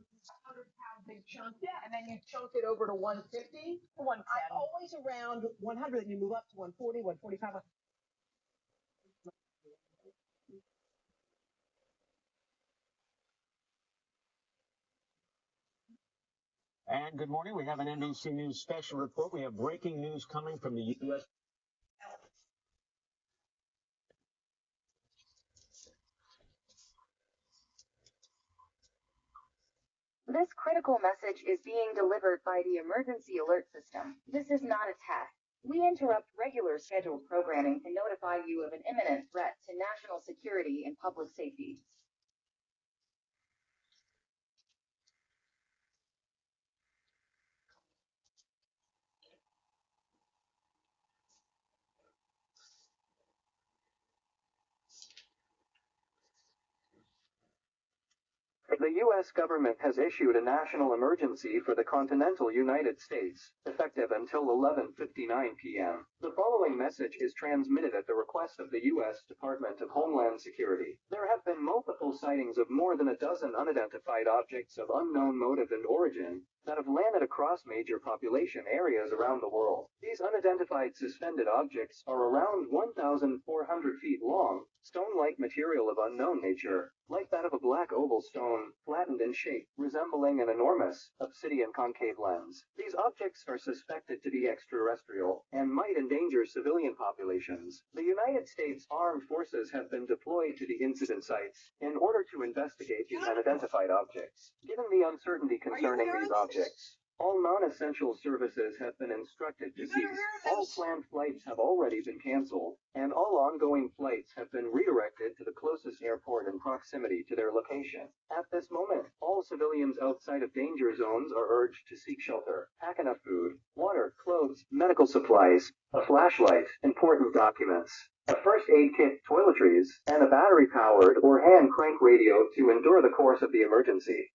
100-pound big chunk, yeah, and then you chunk it over to 150, 110. I'm always around 100, and you move up to 140, 145. And good morning. We have an NBC News special report. We have breaking news coming from the U.S. This critical message is being delivered by the emergency alert system. This is not a test. We interrupt regular scheduled programming to notify you of an imminent threat to national security and public safety. The U.S. government has issued a national emergency for the continental United States, effective until 11:59 p.m. The following message is transmitted at the request of the U.S. Department of Homeland Security. There have been multiple sightings of more than a dozen unidentified objects of unknown motive and origin that have landed across major population areas around the world. These unidentified suspended objects are around 1,400 feet long, stone-like material of unknown nature, like that of a black oval stone, flattened in shape, resembling an enormous obsidian concave lens. These objects are suspected to be extraterrestrial and might endanger civilian populations. The United States Armed Forces have been deployed to the incident sites in order to investigate these unidentified objects. Given the uncertainty concerning these objects, all non-essential services have been instructed to cease. All planned flights have already been canceled, and all ongoing flights have been redirected to the closest airport in proximity to their location. At this moment, all civilians outside of danger zones are urged to seek shelter, pack enough food, water, clothes, medical supplies, a flashlight, important documents, a first aid kit, toiletries, and a battery-powered or hand crank radio to endure the course of the emergency.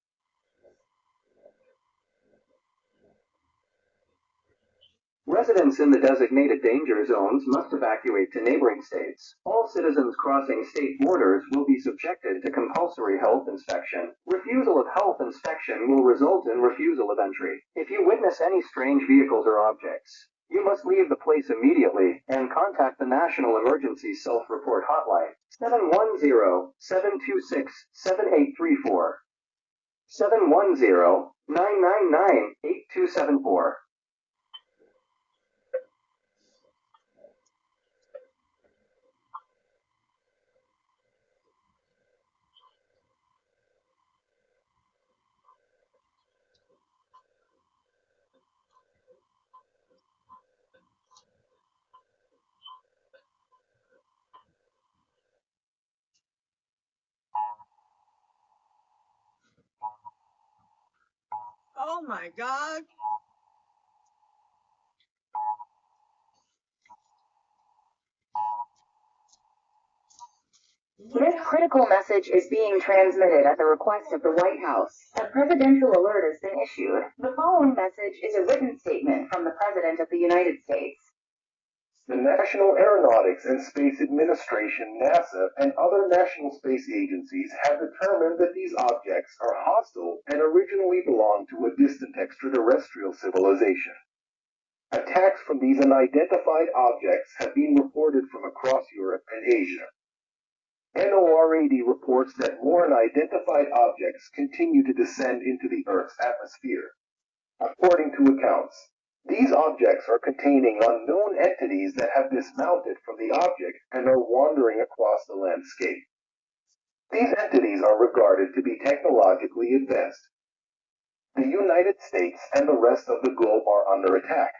Residents in the designated danger zones must evacuate to neighboring states. All citizens crossing state borders will be subjected to compulsory health inspection. Refusal of health inspection will result in refusal of entry. If you witness any strange vehicles or objects, you must leave the place immediately and contact the National Emergency Self-Report Hotline, 710-726-7834, 710-999-8274. Oh my God. This critical message is being transmitted at the request of the White House. A presidential alert has been issued. The following message is a written statement from the President of the United States. The National Aeronautics and Space Administration, NASA, and other national space agencies have determined that these objects are hostile and originally belonged to a distant extraterrestrial civilization. Attacks from these unidentified objects have been reported from across Europe and Asia. NORAD reports that more unidentified objects continue to descend into the Earth's atmosphere. According to accounts, these objects are containing unknown entities that have dismounted from the object and are wandering across the landscape. These entities are regarded to be technologically advanced. The United States and the rest of the globe are under attack.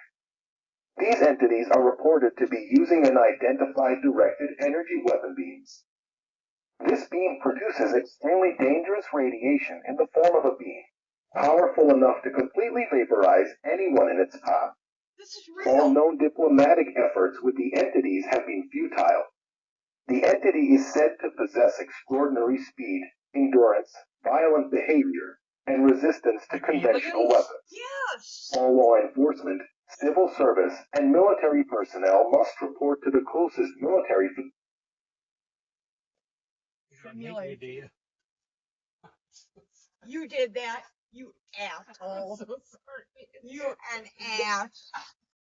These entities are reported to be using unidentified directed energy weapon beams. This beam produces extremely dangerous radiation in the form of a beam, powerful enough to completely vaporize anyone in its path. This is real. All known diplomatic efforts with the entities have been futile. The entity is said to possess extraordinary speed, endurance, violent behavior, and resistance to conventional weapons. Yes. All law enforcement, civil service, and military personnel must report to the closest military Simulate. You did that, you asshole. I'm so sorry. You're an ass.